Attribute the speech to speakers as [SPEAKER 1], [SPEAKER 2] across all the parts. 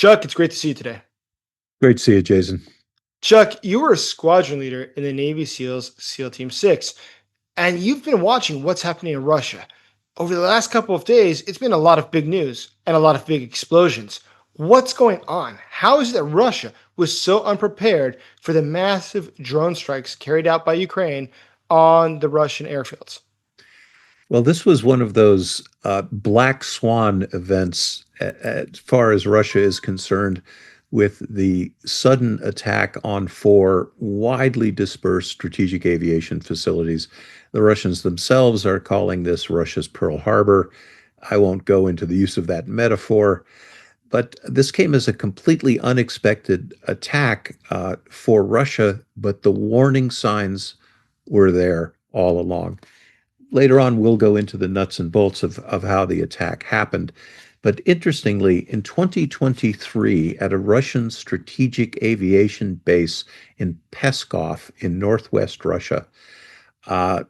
[SPEAKER 1] Chuck, it's great to see you today.
[SPEAKER 2] Great to see you, Jason.
[SPEAKER 1] Chuck, you were a squadron leader in the Navy SEALs SEAL Team 6, and you've been watching what's happening in Russia. Over the last couple of days, it's been a lot of big news and a lot of big explosions. What's going on? How is it that Russia was so unprepared for the massive drone strikes carried out by Ukraine on the Russian airfields?
[SPEAKER 2] Well, this was one of those black swan events as far as Russia is concerned, with the sudden attack on four widely dispersed strategic aviation facilities. The Russians themselves are calling this Russia's Pearl Harbor. I won't go into the use of that metaphor, but this came as a completely unexpected attack for Russia, but the warning signs were there all along. Later on, we'll go into the nuts and bolts of how the attack happened. But interestingly, in 2023, at a Russian strategic aviation base in Peskov in northwest Russia, uh,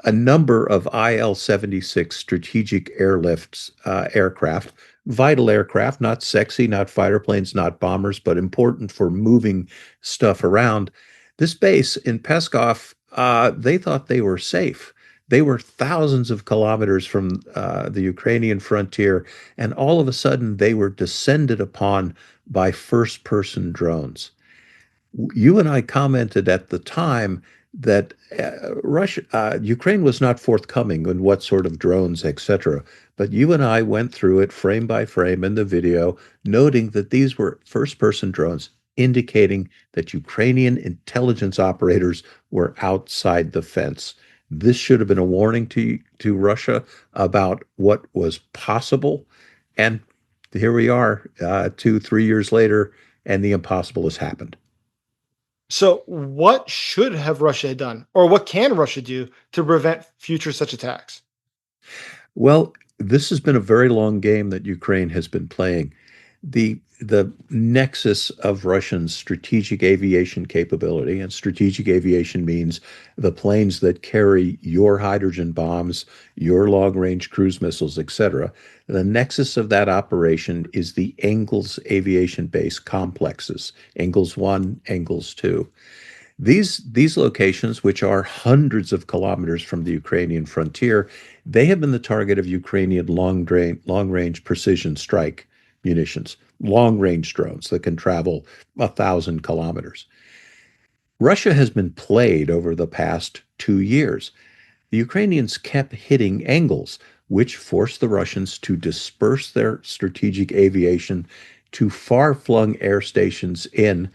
[SPEAKER 2] a number of IL-76 strategic airlifts aircraft, vital aircraft, not sexy, not fighter planes, not bombers, but important for moving stuff around. This base in Peskov, they thought they were safe. They were thousands of kilometers from the Ukrainian frontier, and all of a sudden they were descended upon by first-person drones. You and I commented at the time that Ukraine was not forthcoming on what sort of drones, etc. But you and I went through it frame by frame in the video, noting that these were first-person drones, indicating that Ukrainian intelligence operators were outside the fence. This should have been a warning to Russia about what was possible, and here we are, 2, 3 years later, and the impossible has happened.
[SPEAKER 1] So, what should have Russia done, or what can Russia do to prevent future such attacks?
[SPEAKER 2] Well, this has been a very long game that Ukraine has been playing. The nexus of Russian strategic aviation capability, and strategic aviation means the planes that carry your hydrogen bombs, your long-range cruise missiles, etc. The nexus of that operation is the Engels aviation base complexes, Engels 1, Engels 2. These locations, which are hundreds of kilometers from the Ukrainian frontier, they have been the target of Ukrainian long-range precision strike munitions, long-range drones that can travel 1,000 kilometers. Russia has been played over the past 2 years. The Ukrainians kept hitting Engels, which forced the Russians to disperse their strategic aviation to far-flung air stations in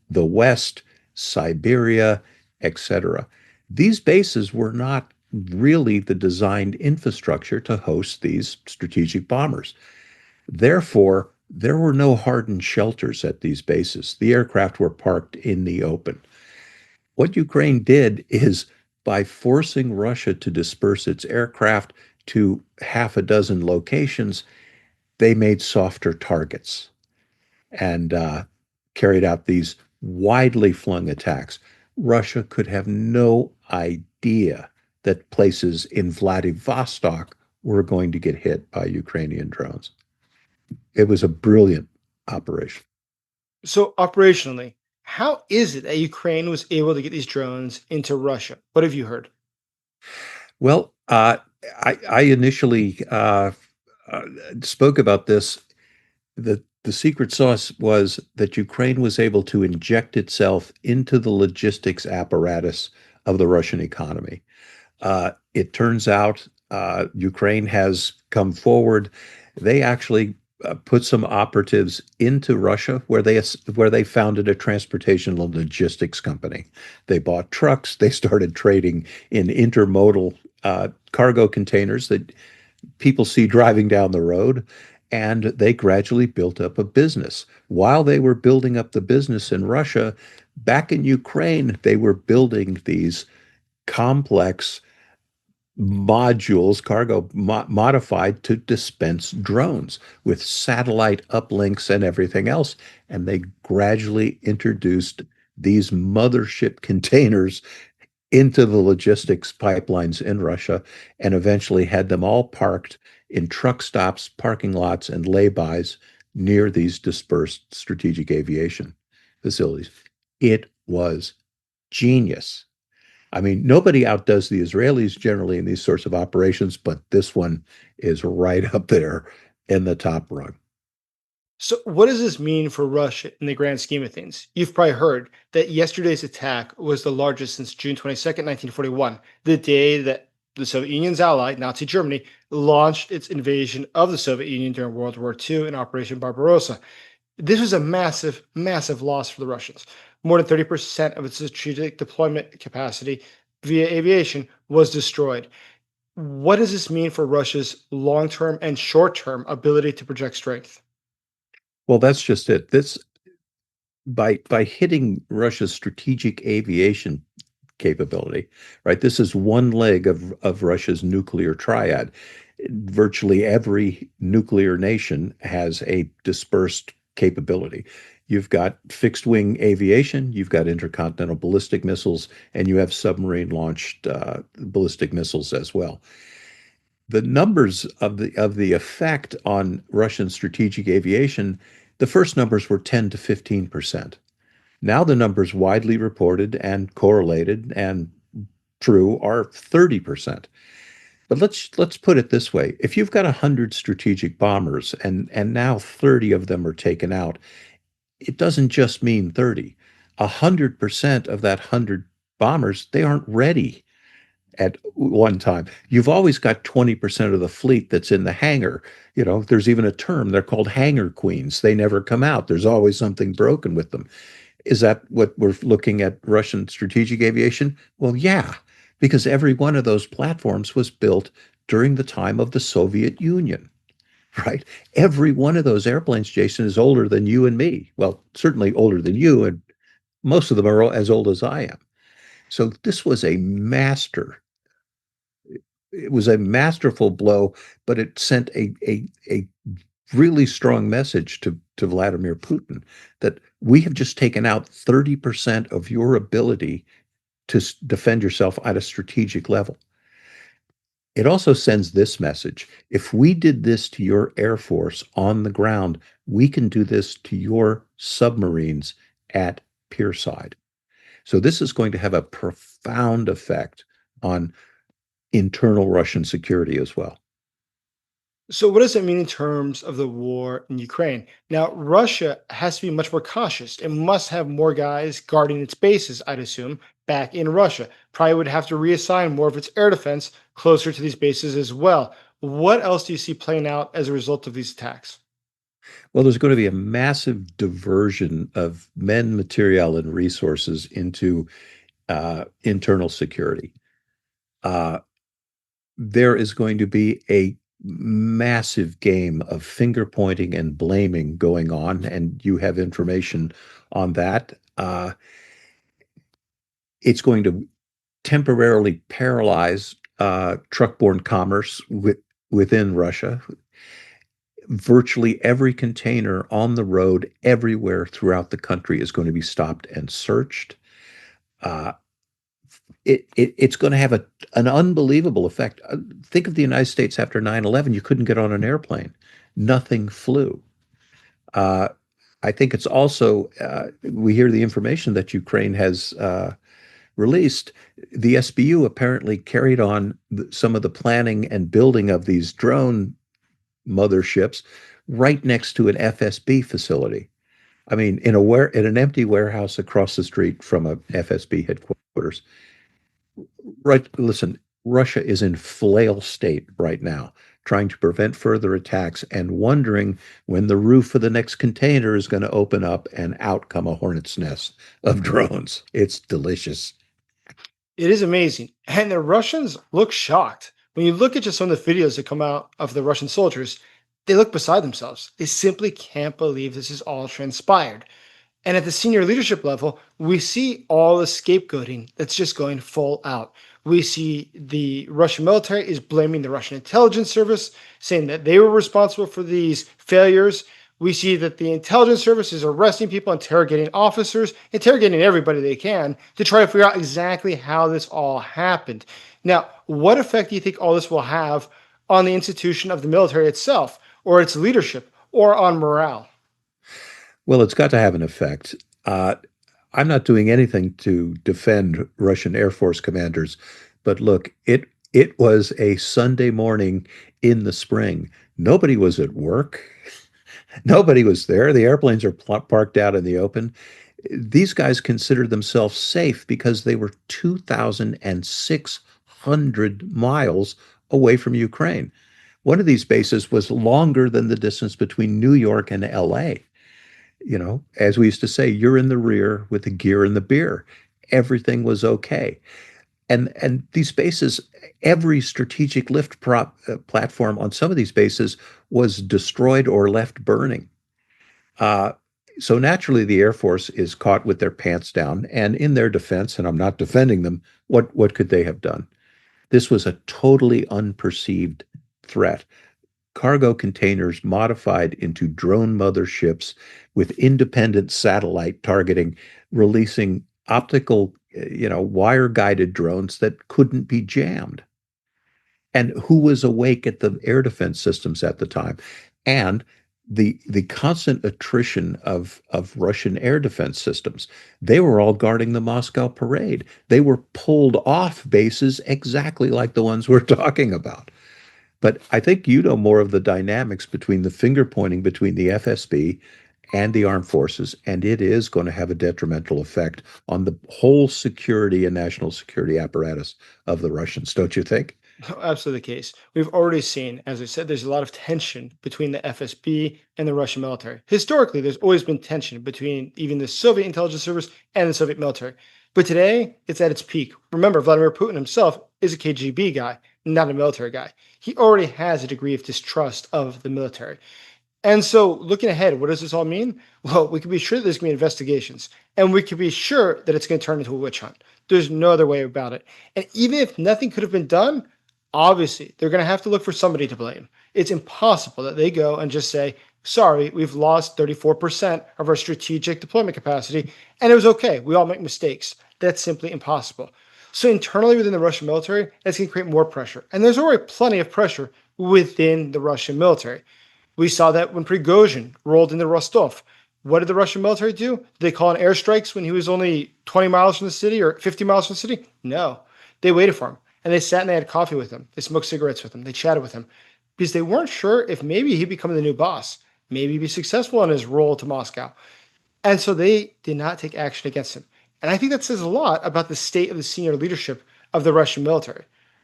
[SPEAKER 2] the West, Siberia, etc. These bases were not really the designed infrastructure to host these strategic bombers. Therefore, there were no hardened shelters at these bases. The aircraft were parked in the open. What Ukraine did is, by forcing Russia to disperse its aircraft to half a dozen locations, they made softer targets and carried out these widely flung attacks. Russia could have no idea that places in Vladivostok were going to get hit by Ukrainian drones. It was a brilliant operation.
[SPEAKER 1] So, operationally, how is it that Ukraine was able to get these drones into Russia? What have you heard?
[SPEAKER 2] Well, I initially uh, spoke about this. The secret sauce was that Ukraine was able to inject itself into the logistics apparatus of the Russian economy. It turns out Ukraine has come forward. They actually put some operatives into Russia, where they founded a transportation and logistics company. They bought trucks. They started trading in intermodal cargo containers that people see driving down the road, and they gradually built up a business. While they were building up the business in Russia, back in Ukraine, they were building these complex modules, modified to dispense drones with satellite uplinks and everything else. And they gradually introduced these mothership containers into the logistics pipelines in Russia, and eventually had them all parked in truck stops, parking lots, and laybys near these dispersed strategic aviation facilities. It was genius. I mean, nobody outdoes the Israelis generally in these sorts of operations, but this one is right up there in the top rung.
[SPEAKER 1] So, what does this mean for Russia in the grand scheme of things? You've probably heard that yesterday's attack was the largest since June 22nd, 1941, the day that the Soviet Union's ally, Nazi Germany, launched its invasion of the Soviet Union during World War II in Operation Barbarossa. This was a massive, massive loss for the Russians. More than 30% of its strategic deployment capacity via aviation was destroyed. What does this mean for Russia's long term and short term ability to project strength?
[SPEAKER 2] Well, that's just it. This by hitting Russia's strategic aviation capability, right? This is one leg of Russia's nuclear triad. Virtually every nuclear nation has a dispersed capability. You've got fixed wing aviation, you've got intercontinental ballistic missiles, and you have submarine launched ballistic missiles as well. The numbers of the effect on Russian strategic aviation, the first numbers were 10 to 15%. Now the numbers widely reported and correlated and true are 30%. But let's put it this way. If you've got 100 strategic bombers and now 30 of them are taken out, it doesn't just mean 30. 100% of that 100 bombers, they aren't ready at one time. You've always got 20% of the fleet that's in the hangar. You know, there's even a term, they're called hangar queens. They never come out. There's always something broken with them. Is that what we're looking at Russian strategic aviation? Well, yeah, because every one of those platforms was built during the time of the Soviet Union, right? Every one of those airplanes, Jason, is older than you and me. Well, certainly older than you, and most of them are as old as I am. So this was a master. It was a masterful blow, but it sent a really strong message to Vladimir Putin that we have just taken out 30% of your ability to defend yourself at a strategic level. It also sends this message. If we did this to your Air Force on the ground, we can do this to your submarines at pierside. So this is going to have a profound effect on internal Russian security as well.
[SPEAKER 1] So, what does it mean in terms of the war in Ukraine? Now, Russia has to be much more cautious. It must have more guys guarding its bases, I'd assume, back in Russia. Probably would have to reassign more of its air defense closer to these bases as well. What else do you see playing out as a result of these attacks?
[SPEAKER 2] Well, there's going to be a massive diversion of men, material, and resources into internal security. Uh, there is going to be a massive game of finger pointing and blaming going on, and you have information on that. It's going to temporarily paralyze truck-borne commerce within Russia. Virtually every container on the road everywhere throughout the country is going to be stopped and searched. Uh, it's going to have an unbelievable effect. Think of the United States after 9/11. You couldn't get on an airplane. Nothing flew. Uh, I think it's also, we hear the information that Ukraine has released. The SBU apparently carried on some of the planning and building of these drone motherships right next to an FSB facility. I mean, in an empty warehouse across the street from a FSB headquarters. Right, listen, Russia is in flail state right now, trying to prevent further attacks and wondering when the roof of the next container is going to open up and out come a hornet's nest of drones. It's delicious.
[SPEAKER 1] It is amazing. And the Russians look shocked. When you look at just some of the videos that come out of the Russian soldiers, they look beside themselves. They simply can't believe this is all transpired. And at the senior leadership level, we see all the scapegoating that's just going full out. We see the Russian military is blaming the Russian intelligence service, saying that they were responsible for these failures. We see that the intelligence service is arresting people, interrogating officers, interrogating everybody they can to try to figure out exactly how this all happened. Now, what effect do you think all this will have on the institution of the military itself, or its leadership, or on morale?
[SPEAKER 2] Well, it's got to have an effect. Uh, I'm not doing anything to defend Russian Air Force commanders, but look, it was a Sunday morning in the spring. Nobody was at work. Nobody was there. The airplanes are parked out in the open. These guys considered themselves safe because they were 2,600 miles away from Ukraine. One of these bases was longer than the distance between New York and LA. You know, as we used to say, you're in the rear with the gear and the beer. Everything was okay. And these bases, every strategic platform on some of these bases was destroyed or left burning. Uh, so naturally, the Air Force is caught with their pants down. And in their defense, and I'm not defending them, what could they have done? This was a totally unperceived threat. Cargo containers modified into drone motherships with independent satellite targeting, releasing optical, wire guided drones that couldn't be jammed. And who was awake at the air defense systems at the time? And the constant attrition of Russian air defense systems. They were all guarding the Moscow parade. They were pulled off bases exactly like the ones we're talking about. But I think you know more of the dynamics between the finger pointing between the FSB and the armed forces, and it is going to have a detrimental effect on the whole security and national security apparatus of the Russians, don't you think?
[SPEAKER 1] Absolutely the case. We've already seen, as I said, there's a lot of tension between the FSB and the Russian military. Historically, there's always been tension between even the Soviet intelligence service and the Soviet military. But today, it's at its peak. Remember, Vladimir Putin himself is a KGB guy, not a military guy. He already has a degree of distrust of the military. And so, looking ahead, what does this all mean? Well, we can be sure that there's going to be investigations, and we can be sure that it's going to turn into a witch hunt. There's no other way about it. And even if nothing could have been done, obviously they're going to have to look for somebody to blame. It's impossible that they go and just say, sorry, we've lost 34% of our strategic deployment capacity, and it was okay. We all make mistakes. That's simply impossible. So, internally within the Russian military, that's going to create more pressure. And there's already plenty of pressure within the Russian military. We saw that when Prigozhin rolled into Rostov. What did the Russian military do? Did they call in airstrikes when he was only 20 miles from the city or 50 miles from the city? No. They waited for him. And they sat and they had coffee with him. They smoked cigarettes with him. They chatted with him because they weren't sure if maybe he'd become the new boss. Maybe he'd be successful in his role to Moscow. And so they did not take action against him. And I think that says a lot about the state of the senior leadership of the Russian military.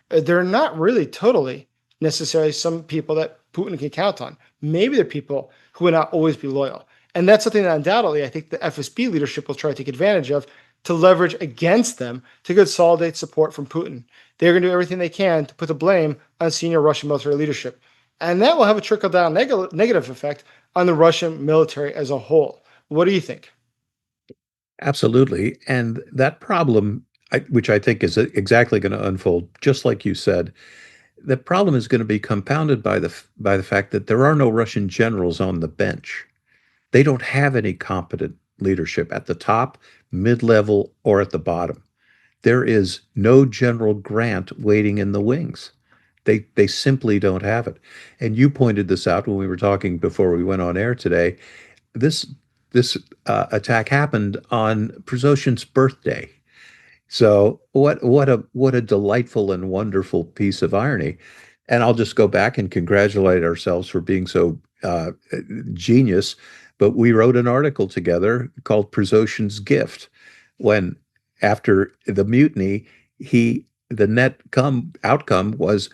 [SPEAKER 1] They're not really totally necessarily some people that Putin can count on. Maybe they're people who will not always be loyal. And that's something that undoubtedly I think the FSB leadership will try to take advantage of to leverage against them to consolidate support from Putin. They're going to do everything they can to put the blame on senior Russian military leadership. And that will have a trickle down negative effect on the Russian military as a whole. What do you think?
[SPEAKER 2] Absolutely. And that problem, which I think is exactly going to unfold, just like you said, the problem is going to be compounded by the fact that there are no Russian generals on the bench. They don't have any competent leadership at the top, mid-level, or at the bottom. There is no General Grant waiting in the wings. They simply don't have it. And you pointed this out when we were talking before we went on air today. This this attack happened on Przoshin's birthday. So what a delightful and wonderful piece of irony. And I'll just go back and congratulate ourselves for being so genius. But we wrote an article together called Przoshin's Gift. When after the mutiny, the outcome was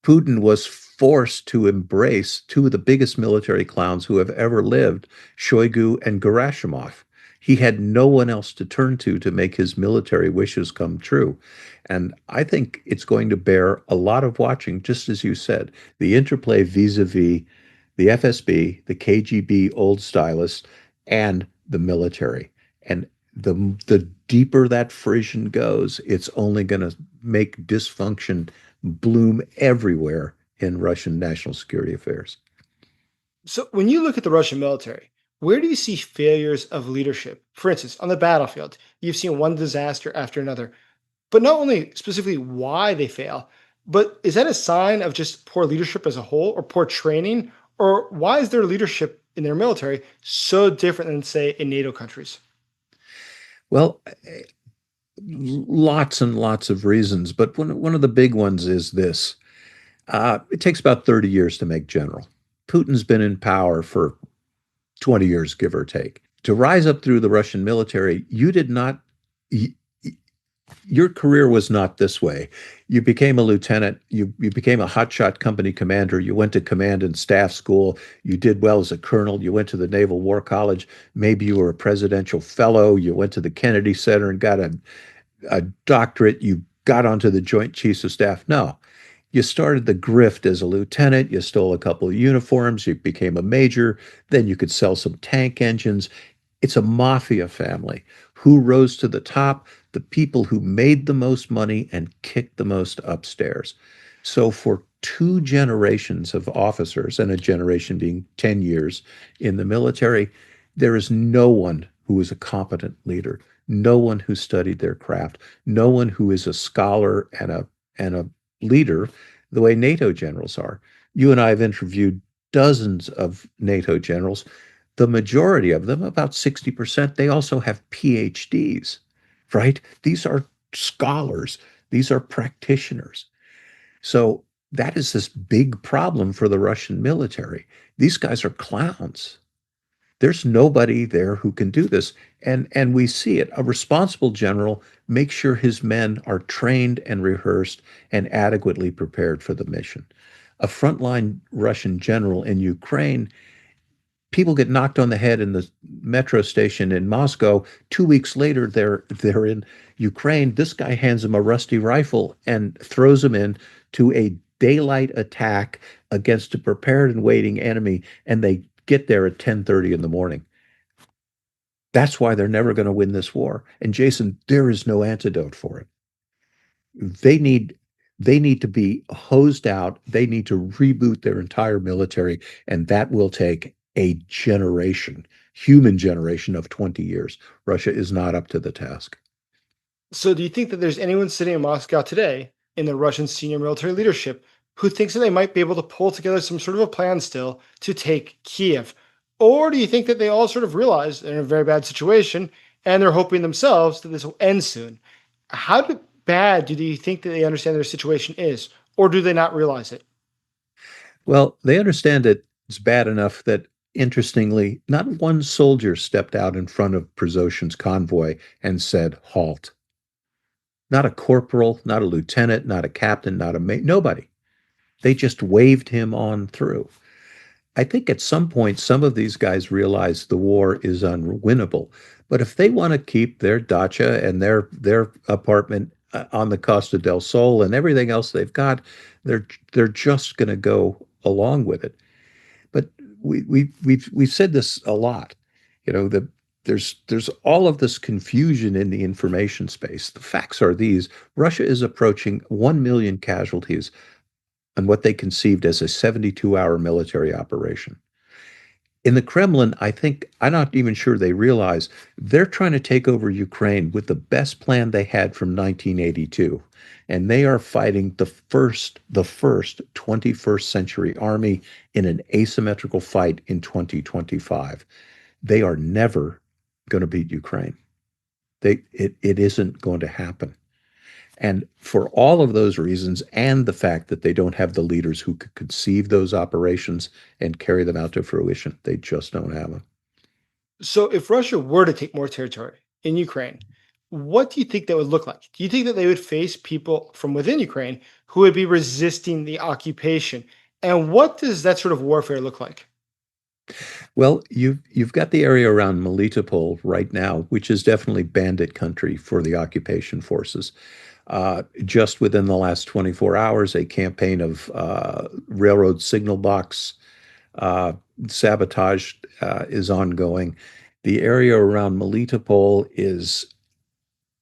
[SPEAKER 2] Putin was forced to embrace two of the biggest military clowns who have ever lived, Shoigu and Gerasimov. He had no one else to turn to make his military wishes come true. And I think it's going to bear a lot of watching, just as you said, the interplay vis-a-vis the FSB, the KGB old stylists, and the military. And the deeper that frisson goes, it's only going to make dysfunction bloom everywhere in Russian national security affairs.
[SPEAKER 1] So, when you look at the Russian military, where do you see failures of leadership? For instance, on the battlefield, you've seen one disaster after another, but not only specifically why they fail, but is that a sign of just poor leadership as a whole or poor training? Or why is their leadership in their military so different than, say, in NATO countries?
[SPEAKER 2] Well, lots and lots of reasons, but one of the big ones is this. It takes about 30 years to make general. Putin's been in power for 20 years, give or take. To rise up through the Russian military, you did not, your career was not this way. You became a lieutenant, you became a hotshot company commander, you went to command and staff school, you did well as a colonel, you went to the Naval War College, maybe you were a presidential fellow, you went to the Kennedy Center and got a doctorate, you got onto the Joint Chiefs of Staff. No, you started the grift as a lieutenant, you stole a couple of uniforms, you became a major, then you could sell some tank engines. It's a mafia family. Who rose to the top? The people who made the most money and kicked the most upstairs. So for two generations of officers, and a generation being 10 years in the military, there is no one who is a competent leader, no one who studied their craft, no one who is a scholar and a leader the way NATO generals are. You and I have interviewed dozens of NATO generals. The majority of them, about 60%, they also have PhDs, right? These are scholars, these are practitioners. So that is this big problem for the Russian military. These guys are clowns. There's nobody there who can do this. And we see it. A responsible general makes sure his men are trained and rehearsed and adequately prepared for the mission. A frontline Russian general in Ukraine, people get knocked on the head in the metro station in Moscow. 2 weeks later, they're in Ukraine. This guy hands him a rusty rifle and throws him in to a daylight attack against a prepared and waiting enemy, and they get there at 10:30 in the morning. That's why they're never going to win this war. And Jason, there is no antidote for it. They need they need to be hosed out. They need to reboot their entire military, and that will take a generation, human generation of 20 years. Russia is not up to the task.
[SPEAKER 1] So, do you think that there's anyone sitting in Moscow today in the Russian senior military leadership who thinks that they might be able to pull together some sort of a plan still to take Kiev? Or do you think that they all sort of realize they're in a very bad situation and they're hoping themselves that this will end soon? Bad do you think that they understand their situation is? Or do they not realize it?
[SPEAKER 2] Well, they understand it. It's bad enough that, interestingly, not one soldier stepped out in front of Przoshin's convoy and said, halt. Not a corporal, not a lieutenant, not a captain, not a mate, nobody. They just waved him on through. I think at some point, some of these guys realize the war is unwinnable. But if they want to keep their dacha and their apartment on the Costa del Sol and everything else they've got, they're just going to go along with it. But we've said this a lot. There's all of this confusion in the information space. The facts are these: Russia is approaching 1 million casualties on what they conceived as a 72-hour military operation. In the Kremlin, I think, I'm not even sure they realize they're trying to take over Ukraine with the best plan they had from 1982. And they are fighting the first 21st century army in an asymmetrical fight in 2025. They are never going to beat Ukraine. It isn't going to happen. And for all of those reasons, and the fact that they don't have the leaders who could conceive those operations and carry them out to fruition, they just don't have them.
[SPEAKER 1] So, if Russia were to take more territory in Ukraine, what do you think that would look like? Do you think that they would face people from within Ukraine who would be resisting the occupation? And what does that sort of warfare look like?
[SPEAKER 2] Well, you've got the area around Melitopol right now, which is definitely bandit country for the occupation forces. Just within the last 24 hours, a campaign of railroad signal box uh, sabotage is ongoing. The area around Melitopol is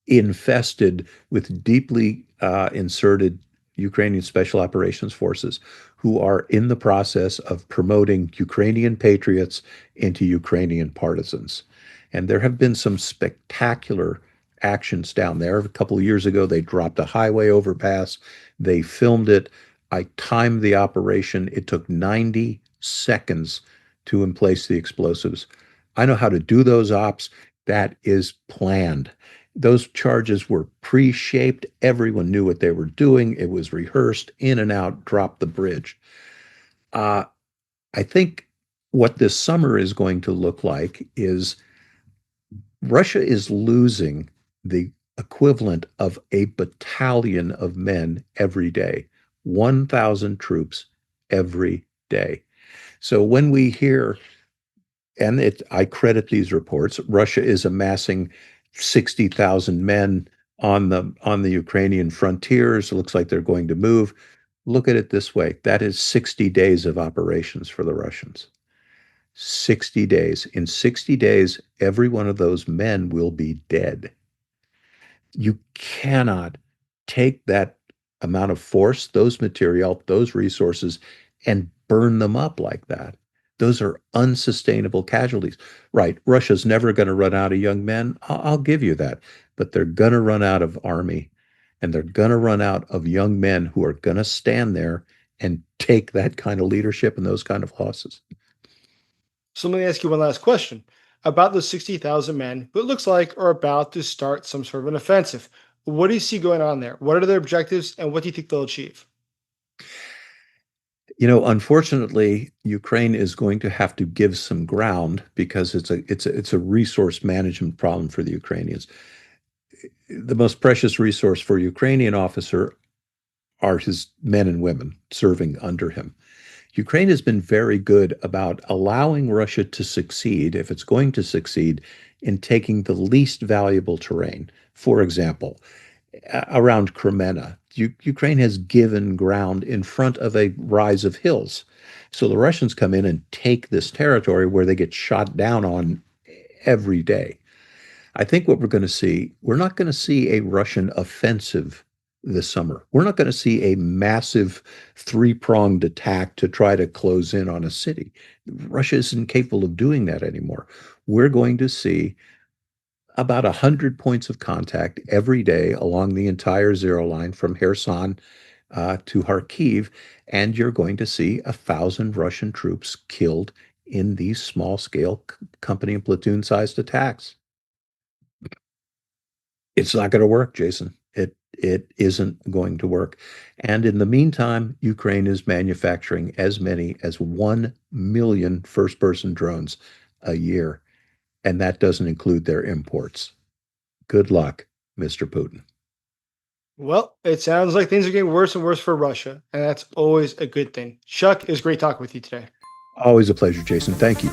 [SPEAKER 2] infested with deeply inserted Ukrainian special operations forces who are in the process of promoting Ukrainian patriots into Ukrainian partisans. And there have been some spectacular actions down there. A couple of years ago, they dropped a highway overpass. They filmed it. I timed the operation. It took 90 seconds to emplace the explosives. I know how to do those ops. That is planned. Those charges were pre-shaped. Everyone knew what they were doing. It was rehearsed, in and out, drop the bridge. Uh, I think what this summer is going to look like is Russia is losing the equivalent of a battalion of men every day, 1,000 troops every day. So when we hear, and I credit these reports, Russia is amassing 60,000 men on the Ukrainian frontiers. It looks like they're going to move. Look at it this way. That is 60 days of operations for the Russians. 60 days. In 60 days, every one of those men will be dead. You cannot take that amount of force, those material, those resources, and burn them up like that. Those are unsustainable casualties. Right. Russia's never going to run out of young men. I'll give you that. But they're going to run out of army and they're going to run out of young men who are going to stand there and take that kind of leadership and those kind of losses.
[SPEAKER 1] So let me ask you one last question about those 60,000 men who it looks like are about to start some sort of an offensive. What do you see going on there? What are their objectives and what do you think they'll achieve?
[SPEAKER 2] Unfortunately, Ukraine is going to have to give some ground because it's a resource management problem for the Ukrainians. The most precious resource for a Ukrainian officer are his men and women serving under him. Ukraine has been very good about allowing Russia to succeed, if it's going to succeed, in taking the least valuable terrain. For example, around Crimea, Ukraine has given ground in front of a rise of hills. So the Russians come in and take this territory where they get shot down on every day. I think what we're not going to see a Russian offensive this summer. We're not going to see a massive three-pronged attack to try to close in on a city. Russia isn't capable of doing that anymore. We're going to see about 100 points of contact every day along the entire zero line from Kherson to Kharkiv, and you're going to see 1,000 Russian troops killed in these small-scale company and platoon-sized attacks. It's not going to work, Jason. It isn't going to work. And in the meantime, Ukraine is manufacturing as many as 1 million first-person drones a year, and that doesn't include their imports. Good luck, Mr. Putin.
[SPEAKER 1] Well, it sounds like things are getting worse and worse for Russia, and that's always a good thing. Chuck, it was great talking with you today.
[SPEAKER 2] Always a pleasure, Jason. Thank you.